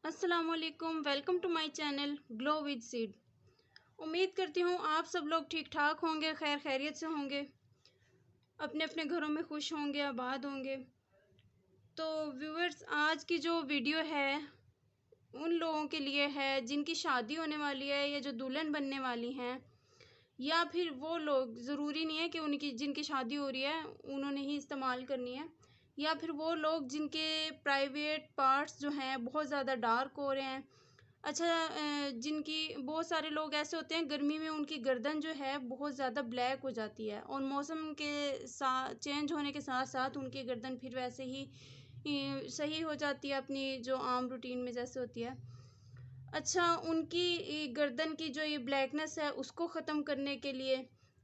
अस्सलामुअलैकुम, welcome to my channel glow with seed. उम्मीद करती हूँ आप सब लोग ठीक ठाक होंगे, खैर खैरियत से होंगे, अपने अपने घरों में खुश होंगे, आबाद होंगे। तो व्यूअर्स, आज की जो वीडियो है उन लोगों के लिए है जिनकी शादी होने वाली है या जो दुल्हन बनने वाली हैं, या फिर वो लोग, ज़रूरी नहीं है कि उनकी जिनकी शादी हो रही है उन्होंने ही इस्तेमाल करनी है, या फिर वो लोग जिनके प्राइवेट पार्ट्स जो हैं बहुत ज़्यादा डार्क हो रहे हैं। अच्छा, जिनकी बहुत सारे लोग ऐसे होते हैं गर्मी में उनकी गर्दन जो है बहुत ज़्यादा ब्लैक हो जाती है, और मौसम के साथ चेंज होने के साथ साथ उनकी गर्दन फिर वैसे ही सही हो जाती है, अपनी जो आम रूटीन में जैसे होती है। अच्छा, उनकी गर्दन की जो ये ब्लैकनेस है उसको ख़त्म करने के लिए,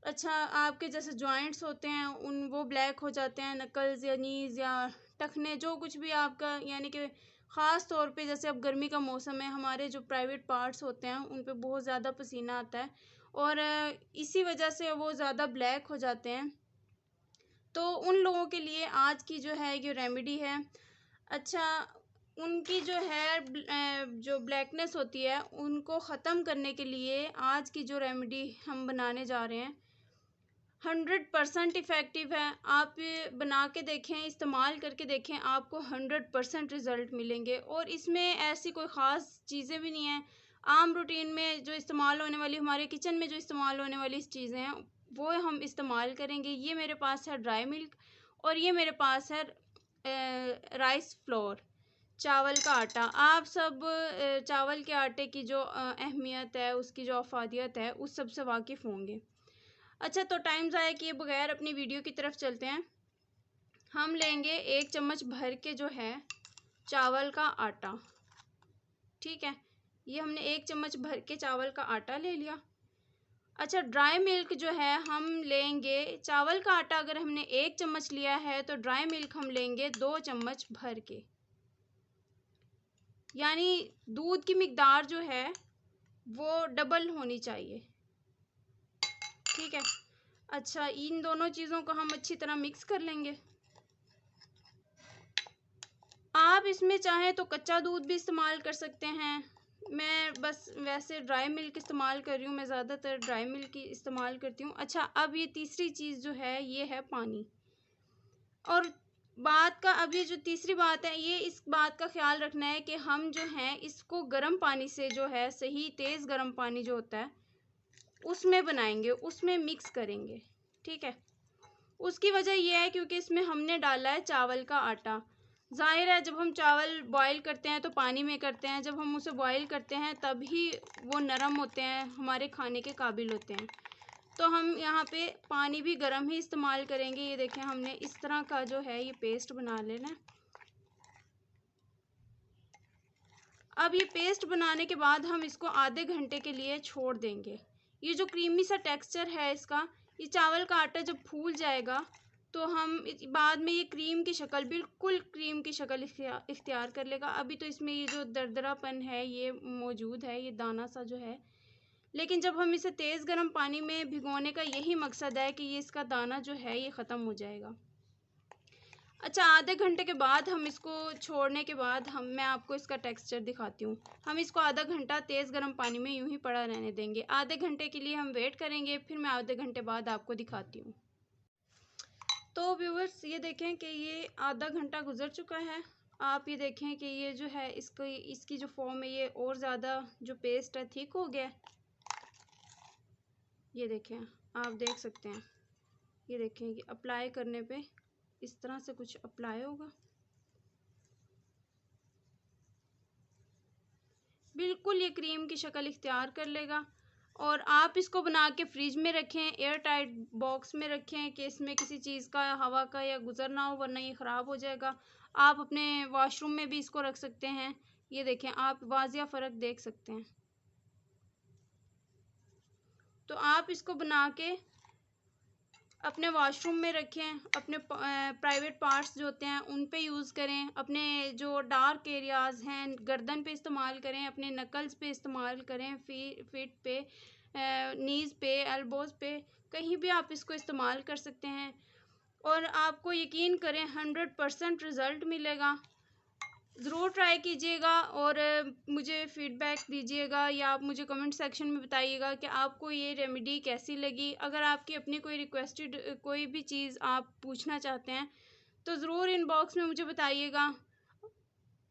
अच्छा, आपके जैसे जॉइंट्स होते हैं वो ब्लैक हो जाते हैं, नकल्स या नीज़ या टखने, जो कुछ भी आपका, यानी कि ख़ास तौर पे जैसे अब गर्मी का मौसम है, हमारे जो प्राइवेट पार्ट्स होते हैं उन पे बहुत ज़्यादा पसीना आता है, और इसी वजह से वो ज़्यादा ब्लैक हो जाते हैं। तो उन लोगों के लिए आज की जो है ये रेमेडी है। अच्छा, उनकी जो है जो ब्लैकनेस होती है उनको ख़त्म करने के लिए आज की जो रेमेडी हम बनाने जा रहे हैं 100% इफ़ेक्टिव है। आप ये बना के देखें, इस्तेमाल करके देखें, आपको 100% रिज़ल्ट मिलेंगे। और इसमें ऐसी कोई ख़ास चीज़ें भी नहीं हैं, आम रूटीन में जो इस्तेमाल होने वाली, हमारे किचन में जो इस्तेमाल होने वाली चीज़ें हैं वो हम इस्तेमाल करेंगे। ये मेरे पास है ड्राई मिल्क, और ये मेरे पास है राइस फ्लोर, चावल का आटा। आप सब चावल के आटे की जो अहमियत है, उसकी जो अफादियत है, उस सब से वाकिफ़ होंगे। अच्छा, तो टाइम ज़ाया किए बगैर अपनी वीडियो की तरफ चलते हैं। हम लेंगे 1 चम्मच भर के जो है चावल का आटा, ठीक है। ये हमने 1 चम्मच भर के चावल का आटा ले लिया। अच्छा, ड्राई मिल्क जो है हम लेंगे, चावल का आटा अगर हमने 1 चम्मच लिया है तो ड्राई मिल्क हम लेंगे 2 चम्मच भर के, यानी दूध की मिकदार जो है वो डबल होनी चाहिए, ठीक है। अच्छा, इन दोनों चीज़ों को हम अच्छी तरह मिक्स कर लेंगे। आप इसमें चाहें तो कच्चा दूध भी इस्तेमाल कर सकते हैं, मैं बस वैसे ड्राई मिल्क इस्तेमाल कर रही हूँ, मैं ज़्यादातर ड्राई मिल्क ही इस्तेमाल करती हूँ। अच्छा, अब ये तीसरी चीज़ जो है ये है पानी। और बात का, अब ये जो तीसरी बात है, ये इस बात का ख्याल रखना है कि हम जो हैं इसको गर्म पानी से जो है, सही तेज़ गर्म पानी जो होता है उसमें बनाएंगे, उसमें मिक्स करेंगे, ठीक है। उसकी वजह यह है क्योंकि इसमें हमने डाला है चावल का आटा। ज़ाहिर है जब हम चावल बॉईल करते हैं तो पानी में करते हैं, जब हम उसे बॉईल करते हैं तभी वो नरम होते हैं, हमारे खाने के काबिल होते हैं। तो हम यहाँ पे पानी भी गर्म ही इस्तेमाल करेंगे। ये देखें, हमने इस तरह का जो है ये पेस्ट बना लेना है। अब ये पेस्ट बनाने के बाद हम इसको आधे घंटे के लिए छोड़ देंगे। ये जो क्रीमी सा टेक्सचर है इसका, ये चावल का आटा जब फूल जाएगा तो हम बाद में ये क्रीम की शक्ल, बिल्कुल क्रीम की शक्ल इख्तियार कर लेगा। अभी तो इसमें ये जो दरदरापन है ये मौजूद है, ये दाना सा जो है, लेकिन जब हम इसे तेज़ गर्म पानी में भिगोने का यही मकसद है कि ये इसका दाना जो है ये ख़त्म हो जाएगा। अच्छा, आधे घंटे के बाद हम इसको छोड़ने के बाद मैं आपको इसका टेक्सचर दिखाती हूँ। हम इसको आधा घंटा तेज़ गर्म पानी में यूं ही पड़ा रहने देंगे। आधे घंटे के लिए हम वेट करेंगे, फिर मैं आधे घंटे बाद आपको दिखाती हूँ। तो व्यूअर्स, ये देखें कि ये आधा घंटा गुजर चुका है। आप ये देखें कि ये जो है इसकी जो फॉर्म है ये और ज़्यादा जो पेस्ट है थिक हो गया है। ये देखें, आप देख सकते हैं, ये देखें कि अप्लाई करने पे इस तरह से कुछ अप्लाई होगा, बिल्कुल ये क्रीम की शक्ल इख्तियार कर लेगा। और आप इसको बना के फ्रिज में रखें, एयर टाइट बॉक्स में रखें कि इसमें किसी चीज़ का, हवा का या गुजर ना हो, वरना ये ख़राब हो जाएगा। आप अपने वॉशरूम में भी इसको रख सकते हैं। ये देखें, आप वाज़िया फ़र्क देख सकते हैं। तो आप इसको बना के अपने वॉशरूम में रखें, अपने प्राइवेट पार्ट्स जो होते हैं उन पे यूज़ करें, अपने जो डार्क एरियाज़ हैं गर्दन पे इस्तेमाल करें, अपने नकल्स पे इस्तेमाल करें, फीट पे, नीज़ पे, एल्बोज़ पे, कहीं भी आप इसको इस्तेमाल कर सकते हैं। और आपको यकीन करें 100% रिज़ल्ट मिलेगा। ज़रूर ट्राई कीजिएगा और मुझे फ़ीडबैक दीजिएगा या आप मुझे कमेंट सेक्शन में बताइएगा कि आपको ये रेमेडी कैसी लगी। अगर आपकी अपनी कोई रिक्वेस्टेड कोई भी चीज़ आप पूछना चाहते हैं तो ज़रूर इनबॉक्स में मुझे बताइएगा।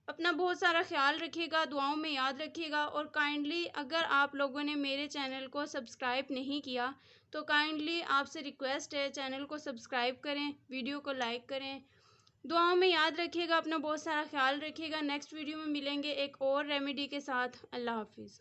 अपना बहुत सारा ख्याल रखिएगा, दुआओं में याद रखिएगा और काइंडली अगर आप लोगों ने मेरे चैनल को सब्सक्राइब नहीं किया तो काइंडली आपसे रिक्वेस्ट है चैनल को सब्सक्राइब करें, वीडियो को लाइक करें। दुआओं में याद रखिएगा, अपना बहुत सारा ख्याल रखिएगा। नेक्स्ट वीडियो में मिलेंगे एक और रेमेडी के साथ। अल्लाह हाफिज़।